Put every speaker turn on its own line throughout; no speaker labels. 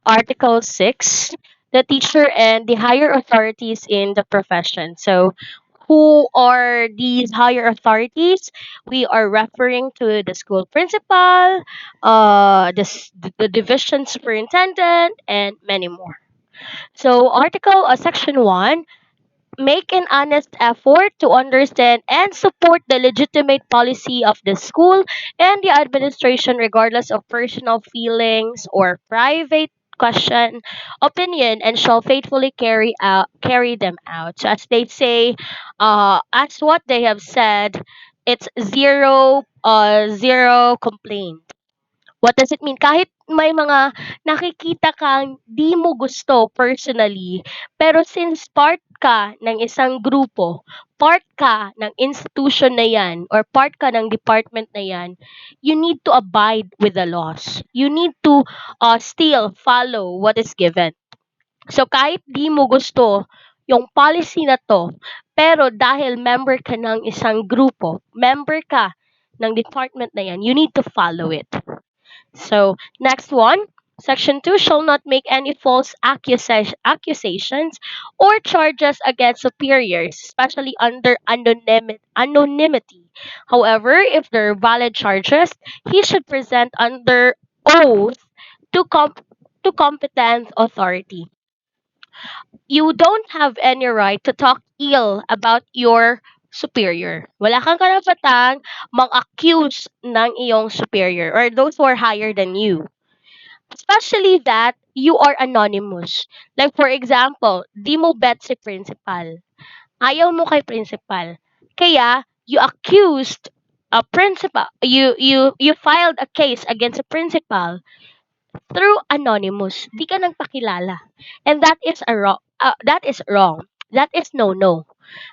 Article 6, the teacher and the higher authorities in the profession. So, who are these higher authorities? We are referring to the school principal, the division superintendent, and many more. So, Section 1, make an honest effort to understand and support the legitimate policy of the school and the administration regardless of personal feelings or private question opinion, and shall faithfully carry them out. So as they say, as what they have said, it's zero complaint. What does it mean? Kahit may mga nakikita kang di mo gusto personally, pero since part ka ng isang grupo, part ka ng institution na yan, or part ka ng department na yan, you need to abide with the laws. You need to still follow what is given. So kahit di mo gusto yung policy na to, pero dahil member ka ng isang grupo, member ka ng department na yan, you need to follow it. So, next one. Section 2 shall not make any false accusations or charges against superiors, especially under anonymity. However, if there are valid charges, he should present under oath to, to competent authority. You don't have any right to talk ill about your superior. Wala kang karapatang mag-accuse ng iyong superior or those who are higher than you. Especially that you are anonymous. Like for example, di mo bet si principal. Ayaw mo kay principal. Kaya you accused a principal. You filed a case against a principal through anonymous. Di ka nagpakilala. And that is a wrong. That is wrong. That is no.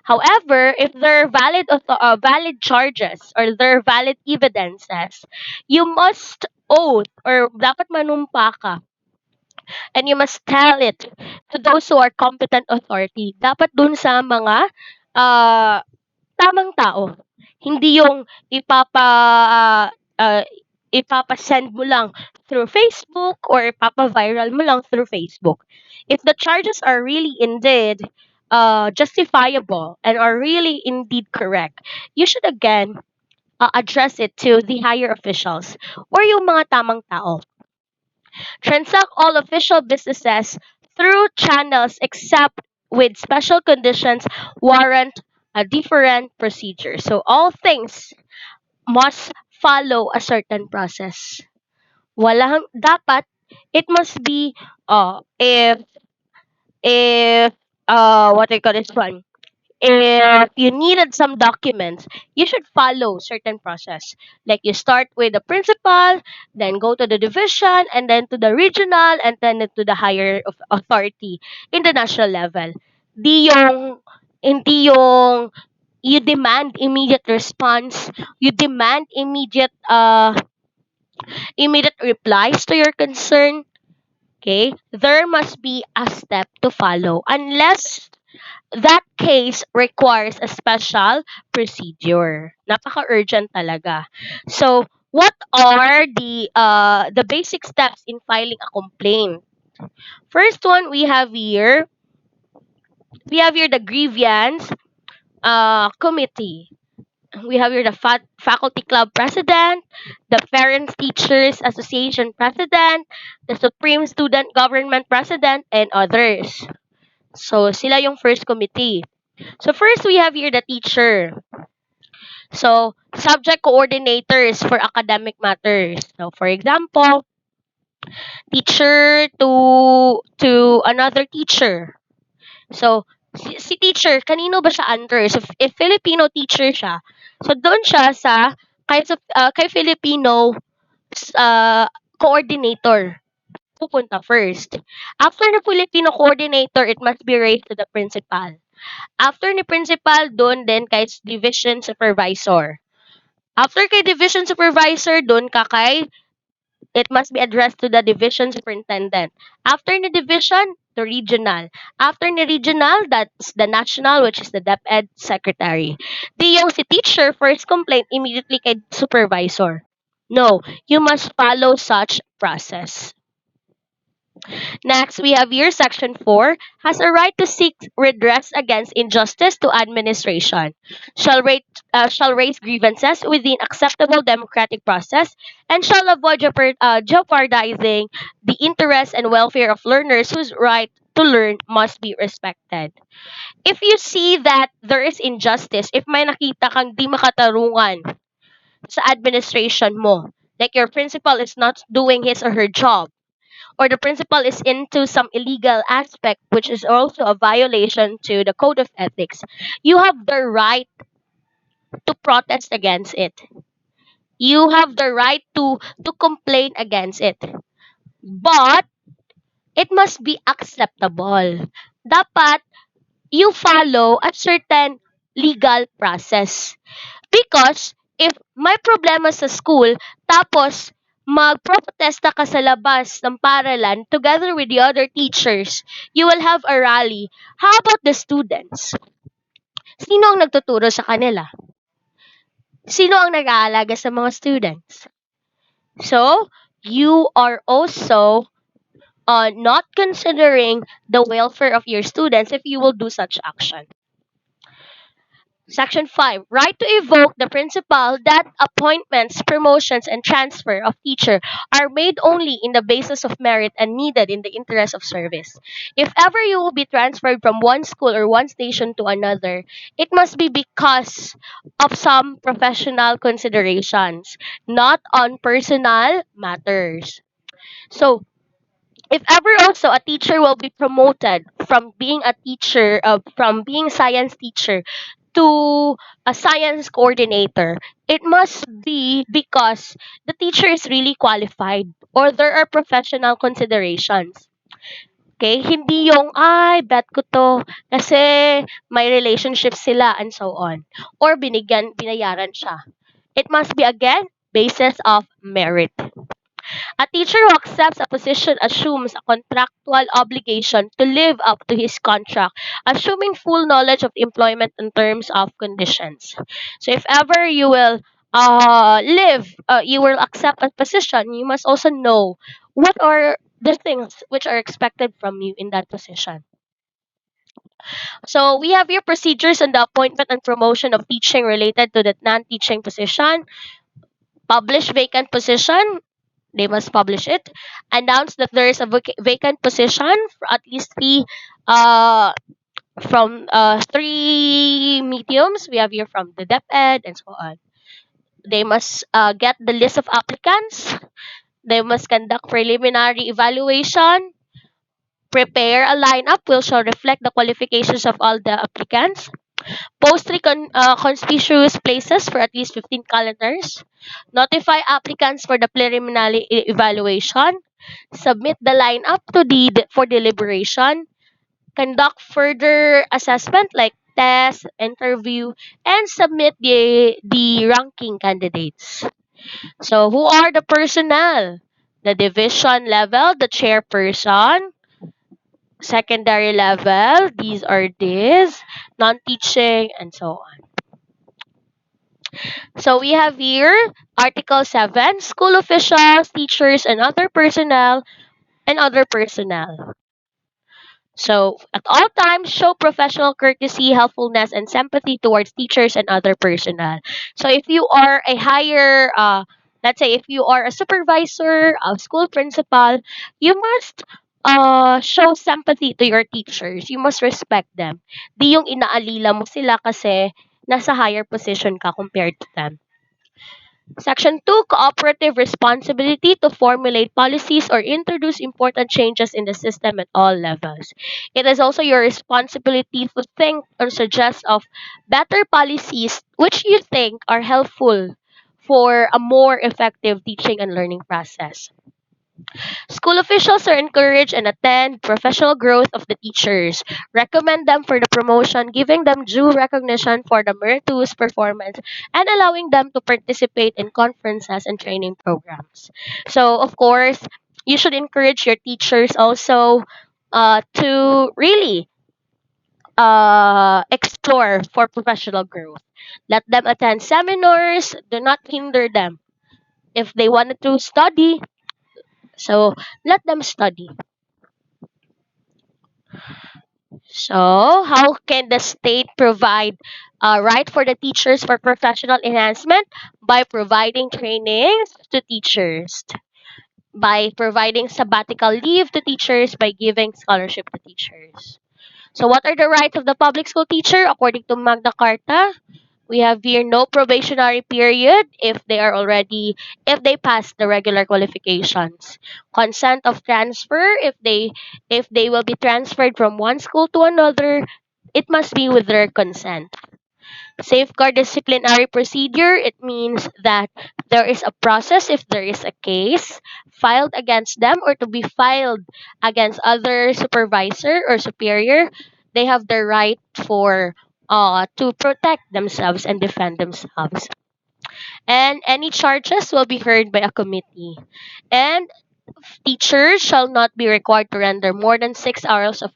However, if there are valid charges or there are valid evidences, you must oath or dapat manumpa ka, and you must tell it to those who are competent authority. Dapat dun sa mga uh, tamang tao. Hindi yung uh, ipapa-send mo lang through Facebook or ipapa-viral mo lang through Facebook. If the charges are really indeed justifiable and are really indeed correct, you should again address it to the higher officials or yung mga tamang tao. Transact all official businesses through channels except with special conditions warrant a different procedure. So all things must follow a certain process. Walang dapat it must be if what I call this one, if you needed some documents, you should follow certain process. Like you start with the principal, then go to the division, and then to the regional, and then to the higher authority in the national level. Di yung, hindi yung you demand immediate response, you demand immediate replies to your concern. Okay, there must be a step to follow unless that case requires a special procedure. Napaka-urgent talaga. So, what are the basic steps in filing a complaint? First one we have here the grievance committee. We have here the faculty club president, the parents teachers association president, the supreme student government president, and others. So, sila yung first committee. So first we have here the teacher. So subject coordinators for academic matters. So for example, teacher to another teacher. So si teacher, kanino ba siya under? So if Filipino teacher siya, so doon siya sa kay Filipino coordinator pupunta first. After the Filipino coordinator, it must be raised to the principal. After ni principal, doon din kay division supervisor. After kay division supervisor, doon ka kay, it must be addressed to the division superintendent. After ni division, to regional. After ni regional, that's the national, which is the DepEd secretary. Di yung si teacher, first complaint, immediately kay supervisor. No, you must follow such process. Next, we have here section 4 has a right to seek redress against injustice to administration, shall, rate, shall raise grievances within acceptable democratic process, and shall avoid jeopardizing the interests and welfare of learners whose right to learn must be respected. If you see that there is injustice, if may nakita kang di makatarungan sa administration mo, like your principal is not doing his or her job, or the principal is into some illegal aspect which is also a violation to the code of ethics, you have the right to protest against it. You have the right to complain against it. But it must be acceptable. Dapat you follow a certain legal process. Because if may problema sa school, tapos magprotesta ka sa labas ng paaralan together with the other teachers, you will have a rally. How about the students? Sino ang nagtuturo sa kanila? Sino ang nag-aalaga sa mga students? So, you are also not considering the welfare of your students if you will do such action. Section 5. Right to evoke the principle that appointments, promotions, and transfer of teacher are made only in the basis of merit and needed in the interest of service. If ever you will be transferred from one school or one station to another, it must be because of some professional considerations, not on personal matters. So, if ever also a teacher will be promoted from being a teacher from being science teacher to a science coordinator, it must be because the teacher is really qualified or there are professional considerations. Okay? Hindi yung, ay, bet ko to kasi may relationship sila and so on. Or binayaran siya. It must be again basis of merit. A teacher who accepts a position assumes a contractual obligation to live up to his contract, assuming full knowledge of employment and terms of conditions. So if ever you will you will accept a position, you must also know what are the things which are expected from you in that position. So we have your procedures on the appointment and promotion of teaching related to the non-teaching position, publish vacant position, they must publish it, announce that there is a vacant position for at least three mediums. We have here from the DepEd and so on. They must get the list of applicants. They must conduct preliminary evaluation, prepare a lineup which shall reflect the qualifications of all the applicants, post three conspicuous places for at least 15 calendars, notify applicants for the preliminary evaluation, submit the lineup for deliberation, conduct further assessment like test, interview, and submit the ranking candidates. So, who are the personnel? The division level, the chairperson, secondary level, these, non-teaching, and so on. So we have here Article 7, school officials, teachers, and other personnel. So at all times, show professional courtesy, helpfulness, and sympathy towards teachers and other personnel. So if you are a higher, let's say if you are a supervisor, a school principal, you must show sympathy to your teachers. You must respect them. Di yung inaalila mo sila kasi nasa higher position ka compared to them. Section 2, cooperative responsibility to formulate policies or introduce important changes in the system at all levels. It is also your responsibility to think or suggest of better policies which you think are helpful for a more effective teaching and learning process. School officials are encouraged and attend professional growth of the teachers, recommend them for the promotion, giving them due recognition for the meritorious performance, and allowing them to participate in conferences and training programs. So, of course, you should encourage your teachers also to really explore for professional growth. Let them attend seminars, do not hinder them. If they wanted to study, so let them study. So, how can the state provide right for the teachers for professional enhancement? By providing trainings to teachers, by providing sabbatical leave to teachers, by giving scholarship to teachers. So, what are the rights of the public school teacher according to Magna Carta? We have here no probationary period if they pass the regular qualifications. Consent of transfer if they will be transferred from one school to another, it must be with their consent. Safeguard disciplinary procedure, it means that there is a process if there is a case filed against them or to be filed against other supervisor or superior. They have the right for to protect themselves and defend themselves. And any charges will be heard by a committee. And teachers shall not be required to render more than 6 hours of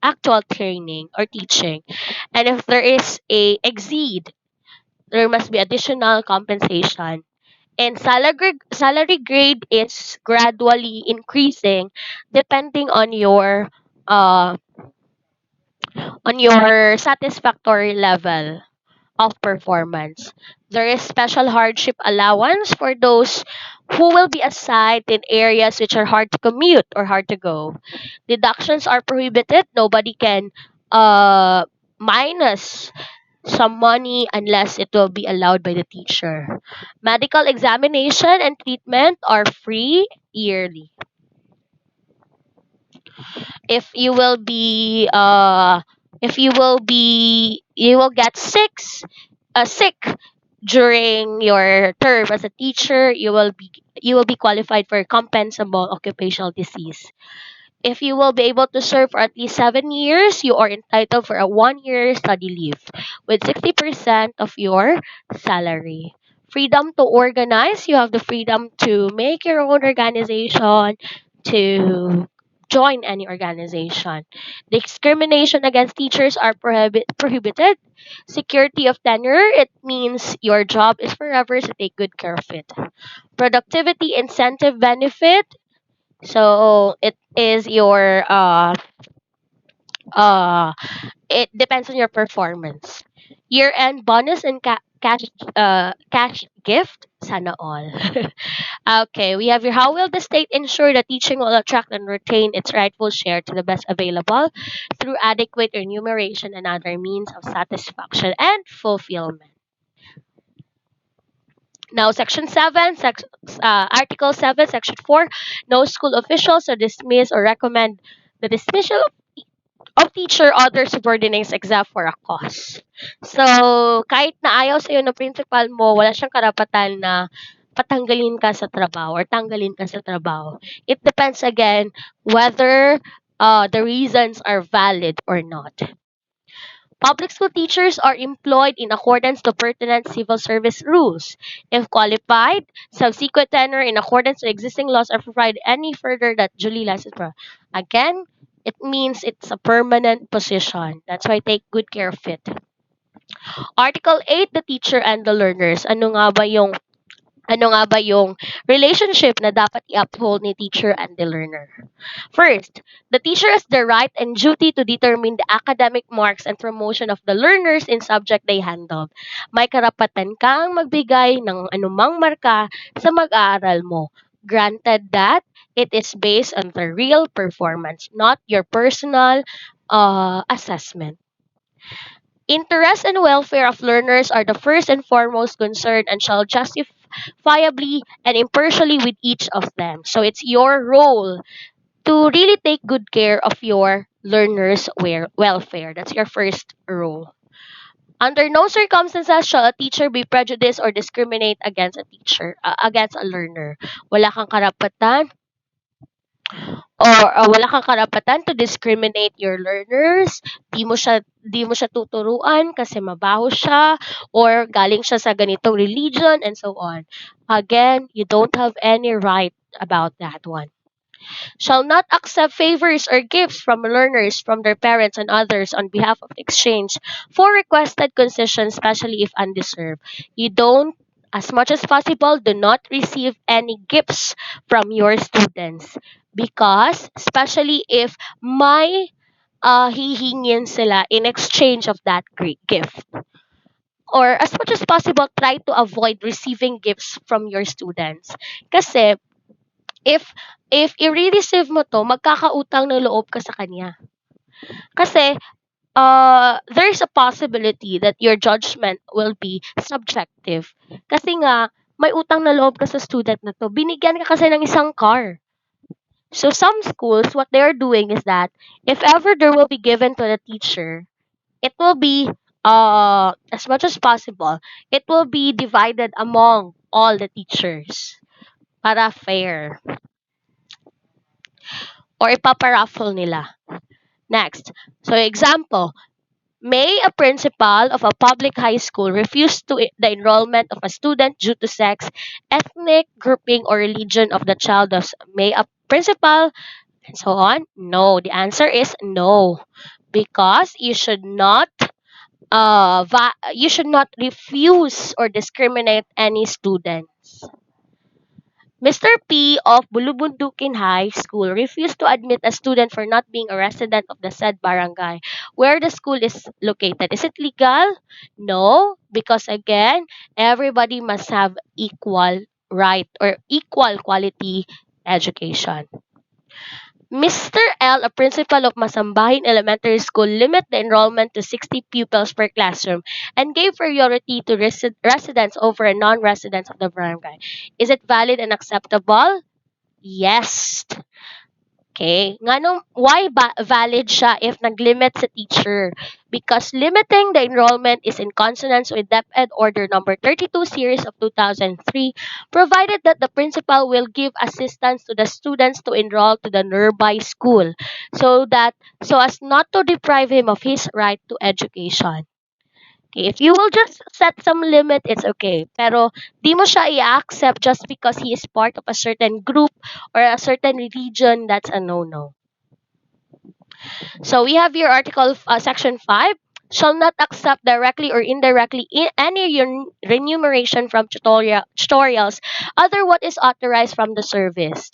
actual training or teaching. And if there is a exceed, there must be additional compensation. And salary grade is gradually increasing depending uh on your satisfactory level of performance. There is special hardship allowance for those who will be assigned in areas which are hard to commute or hard to go. Deductions are prohibited. Nobody can minus some money unless it will be allowed by the teacher. Medical examination and treatment are free yearly. If you will be you will get sick during your term as a teacher, you will be qualified for compensable occupational disease. If you will be able to serve for at least 7 years, you are entitled for a 1 year study leave with 60% of your salary. Freedom to organize. You have the freedom to make your own organization, to join any organization. Discrimination against teachers are prohibited. Security of tenure. It means your job is forever, so take good care of it. Productivity incentive benefit. So it is your uh it depends on your performance. Year end bonus and cash gift, sana all. Okay, we have here, how will the state ensure that teaching will attract and retain its rightful share to the best available through adequate remuneration and other means of satisfaction and fulfillment. Now, Article 7, Section 4, no school officials are dismiss or recommend the dismissal of teacher other subordinates except for a cause. So, kahit na ayaw sa'yo ng principal mo, wala siyang karapatan na patanggalin ka sa trabaho or tanggalin ka sa trabaho. It depends again whether the reasons are valid or not. Public school teachers are employed in accordance to pertinent civil service rules. If qualified, subsequent tenure in accordance with existing laws are provided any further that duly licensed. Again, it means it's a permanent position. That's why take good care of it. Article 8, the teacher and the learners. Ano nga ba yung relationship na dapat i-uphold ni teacher and the learner? First, the teacher has the right and duty to determine the academic marks and promotion of the learners in subject they handle. May karapatan kang magbigay ng anumang marka sa mag-aaral mo. Granted that it is based on the real performance, not your personal assessment. Interest and welfare of learners are the first and foremost concern and shall justifiably and impartially with each of them. So it's your role to really take good care of your learners' welfare. That's your first role. Under no circumstances shall a teacher be prejudiced or discriminate against a learner. Wala kang karapatan wala kang karapatan to discriminate your learners. Di mo siya tuturuan kasi mabaho siya or galing siya sa ganitong religion and so on. Again, you don't have any right about that one. Shall not accept favors or gifts from learners from their parents and others on behalf of exchange for requested concessions, especially if undeserved. You don't, as much as possible, do not receive any gifts from your students because, especially if my hihingin sila in exchange of that great gift. Or as much as possible, try to avoid receiving gifts from your students. Kasi, if i-receive mo to, magkakautang ng loob ka sa kanya. Kasi, there's a possibility that your judgment will be subjective. Kasi nga, may utang na loob ka sa student na to. Binigyan ka kasi ng isang car. So some schools, what they're doing is that if ever there will be given to the teacher, it will be as much as possible, it will be divided among all the teachers para fair. Or ipaparaffle nila. Next. So example, may a principal of a public high school refuse the enrollment of a student due to sex, ethnic grouping, or religion of the child? May a principal and so on? No. The answer is no. Because you should not refuse or discriminate any students. Mr. P of Bulubundukin High School refused to admit a student for not being a resident of the said barangay where the school is located. Is it legal? No, because again, everybody must have equal right or equal quality education. Mr. L, a principal of Masambahin Elementary School, limit the enrollment to 60 pupils per classroom and gave priority to residents over non-residents of the barangay. Is it valid and acceptable? Yes. Okay. Why valid siya if nag-limit sa teacher? Because limiting the enrollment is in consonance with DepEd Order number 32 series of 2003, provided that the principal will give assistance to the students to enroll to the nearby school so as not to deprive him of his right to education. Okay, if you will just set some limit, it's okay. Pero di mo siya i-accept just because he is part of a certain group or a certain religion, that's a no-no. So we have here section 5, shall not accept directly or indirectly any remuneration from tutorials other what is authorized from the service.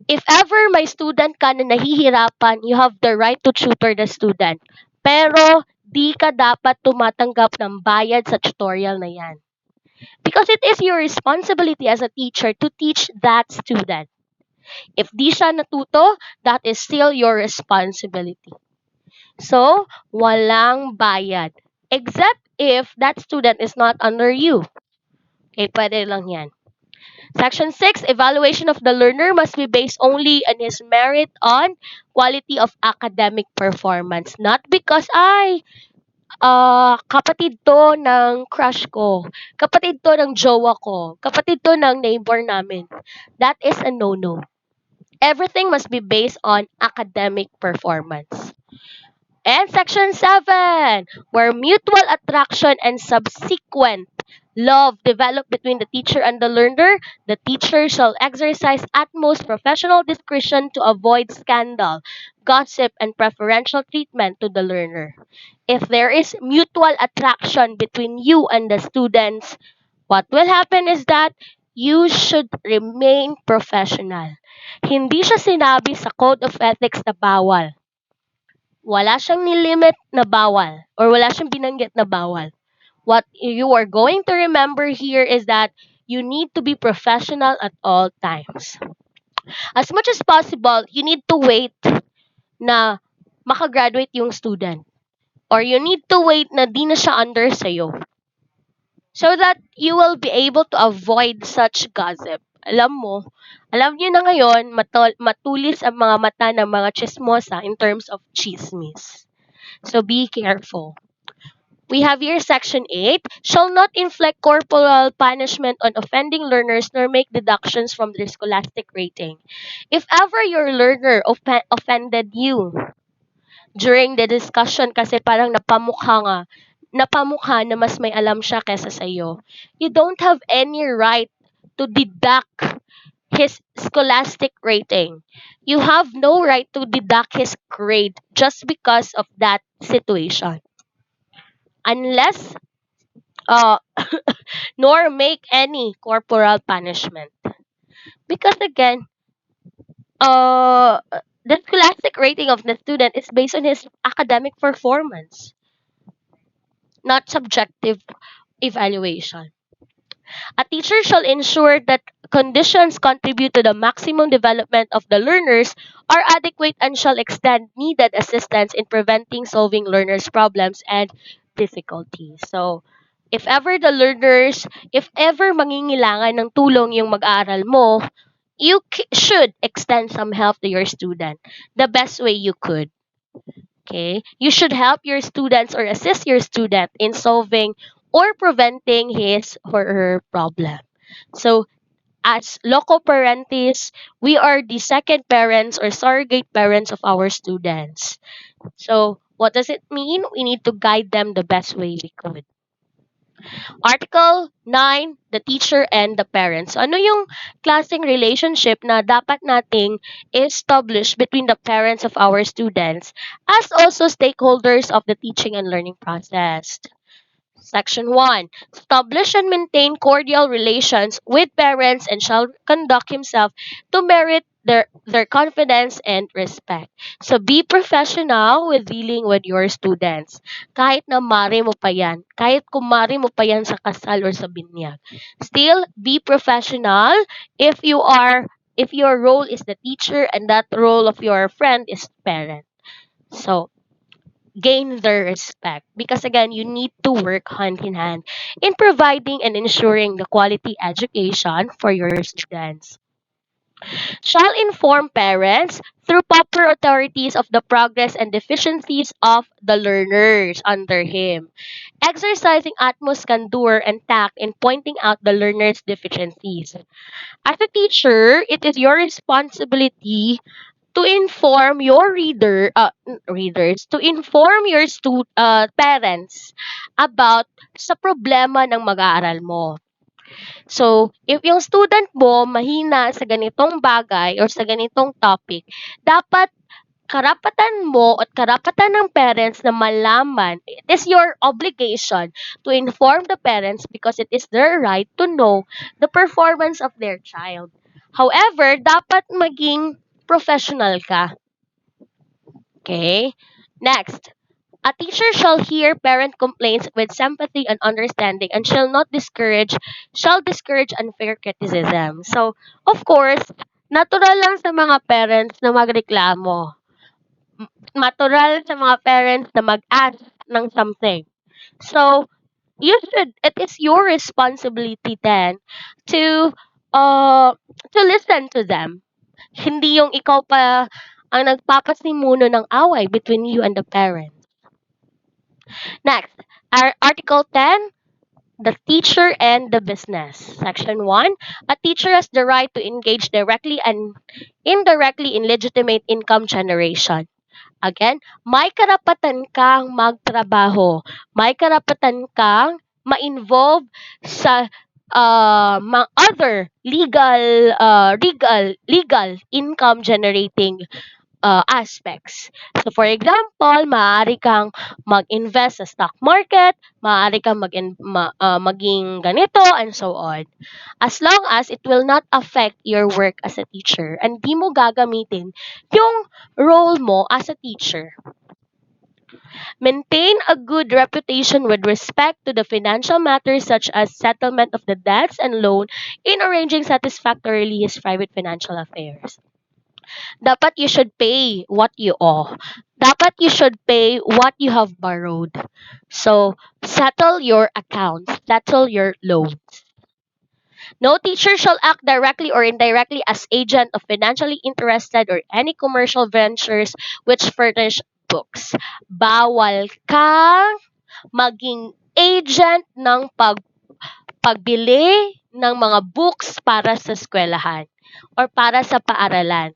If ever may student ka na nahihirapan, you have the right to tutor the student. Pero di ka dapat tumatanggap ng bayad sa tutorial na yan. Because it is your responsibility as a teacher to teach that student. If di siya natuto, that is still your responsibility. So, walang bayad. Except if that student is not under you. Okay, pwede lang yan. Section 6, evaluation of the learner must be based only on his merit on quality of academic performance. Not because, kapatid to ng crush ko, kapatid to ng jowa ko, kapatid to ng neighbor namin. That is a no-no. Everything must be based on academic performance. And section 7, where mutual attraction and subsequent love develop between the teacher and the learner, the teacher shall exercise utmost professional discretion to avoid scandal, gossip, and preferential treatment to the learner. If there is mutual attraction between you and the students, what will happen is that you should remain professional. Hindi siya sinabi sa Code of Ethics na bawal. Wala siyang nilimit na bawal or wala siyang binanggit na bawal. What you are going to remember here is that you need to be professional at all times. As much as possible, you need to wait na makagraduate yung student. Or you need to wait na di na siya under sa'yo. So that you will be able to avoid such gossip. Alam niyo na ngayon, matulis ang mga mata ng mga chismosa in terms of chismis. So be careful. We have here section 8, shall not inflict corporal punishment on offending learners nor make deductions from their scholastic rating. If ever your learner offended you during the discussion kasi parang napamukha na mas may alam siya kesa sa'yo, you don't have any right to deduct his scholastic rating. You have no right to deduct his grade just because of that situation. Unless nor make any corporal punishment. Because again, The scholastic rating of the student is based on his academic performance, not subjective evaluation. A teacher shall ensure that conditions contribute to the maximum development of the learners are adequate and shall extend needed assistance in preventing solving learners' problems and difficulties. So, if ever mangingailangan ng tulong yung mag-aaral mo, should extend some help to your student the best way you could. Okay? You should help your students or assist your student in solving or preventing his or her problem. So, as loco parentis, we are the second parents or surrogate parents of our students. So, what does it mean? We need to guide them the best way we could. Article 9, the teacher and the parents. Ano yung klaseng relationship na dapat nating establish between the parents of our students as also stakeholders of the teaching and learning process? Section 1. Establish and maintain cordial relations with parents and shall conduct himself to merit their confidence and respect. So, be professional with dealing with your students. Kahit na mare mo pa yan. Kahit kumare mo pa yan sa kasal or sa binyag. Still, be professional if your role is the teacher and that role of your friend is parent. So, gain their respect because again you need to work hand in hand in providing and ensuring the quality education for your students. Shall inform parents through proper authorities of the progress and deficiencies of the learners under him, exercising utmost candor and tact in pointing out the learners' deficiencies. As a teacher, it is your responsibility to inform your readers, to inform your parents about sa problema ng mag-aaral mo. So, if yung student mo mahina sa ganitong bagay or sa ganitong topic, dapat karapatan mo at karapatan ng parents na malaman. It is your obligation to inform the parents because it is their right to know the performance of their child. However, dapat maging professional ka. Okay? Next, a teacher shall hear parent complaints with sympathy and understanding and shall discourage unfair criticism. So, of course, natural lang sa mga parents na magreklamo. Natural sa mga parents na mag-ask ng something. So, it is your responsibility then to listen to them. Hindi yung ikaw pa ang nagpapasimuno ng away between you and the parents. Next, Article 10, the teacher and the business. Section 1, a teacher has the right to engage directly and indirectly in legitimate income generation. Again, may karapatan kang magtrabaho. May karapatan kang ma-involve sa mga other legal income generating aspects. So for example, maaari kang mag-invest sa stock market, maaari kang maging ganito and so on. As long as it will not affect your work as a teacher and di mo gagamitin yung role mo as a teacher. Maintain a good reputation with respect to the financial matters such as settlement of the debts and loan in arranging satisfactorily his private financial affairs. Dapat you should pay what you owe. Dapat you should pay what you have borrowed. So, settle your accounts, settle your loans. No teacher shall act directly or indirectly as agent of financially interested or any commercial ventures which furnish books. Bawal kang maging agent ng pagbili ng mga books para sa eskwelahan or para sa paaralan.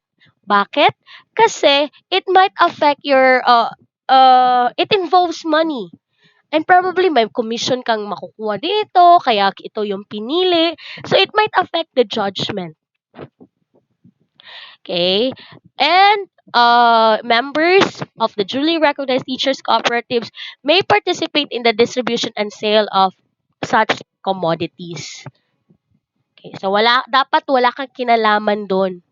Bakit? Kasi it might affect it involves money. And probably may commission kang makukuha dito, kaya ito yung pinili. So it might affect the judgment. Okay? And members of the duly recognized teachers cooperatives may participate in the distribution and sale of such commodities. Okay, so dapat wala kang kinalaman doon.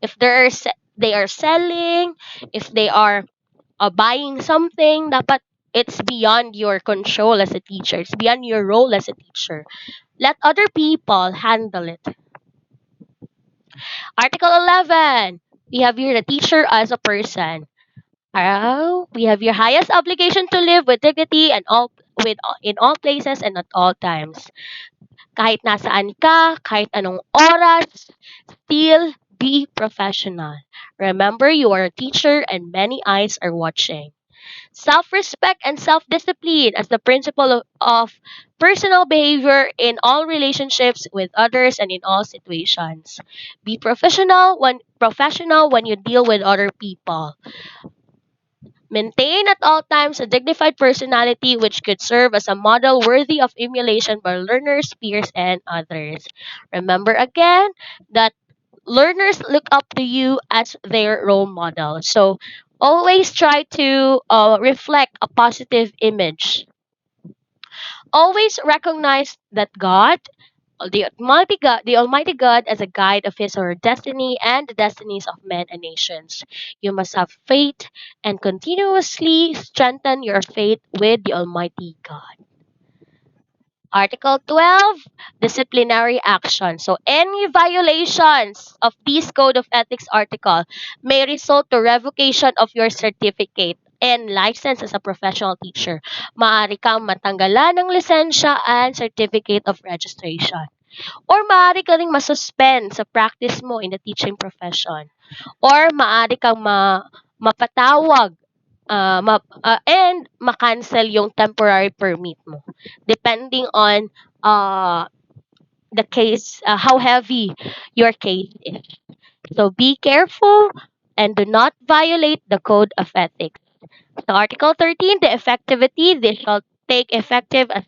If there are they are selling, if they are buying something, dapat it's beyond your control as a teacher. It's beyond your role as a teacher. Let other people handle it. Article 11. We have here the teacher as a person. We have your highest obligation to live with dignity and all with in all places and at all times. Kahit nasaan ka, kahit anong oras, still be professional. Remember, you are a teacher and many eyes are watching. Self-respect and self-discipline as the principle of personal behavior in all relationships with others and in all situations. Be professional when you deal with other people. Maintain at all times a dignified personality which could serve as a model worthy of emulation by learners, peers, and others. Remember again that learners look up to you as their role model. So always try to reflect a positive image. Always recognize that the Almighty God, as a guide of His or her destiny and the destinies of men and nations. You must have faith and continuously strengthen your faith with the Almighty God. Article 12, disciplinary action. So any violations of this code of ethics article may result to revocation of your certificate and license as a professional teacher. Maaari kang matanggalan ng lisensya and certificate of registration. Or maaari ka ring masuspend sa practice mo in the teaching profession. Or maaari kang mapatawag and ma-cancel yung temporary permit mo. Depending on the case, how heavy your case is. So be careful and do not violate the code of ethics. So Article 13, the effectivity, this shall take effective as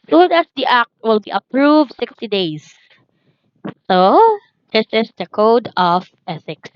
soon as the act will be approved 60 days. So, this is the code of ethics.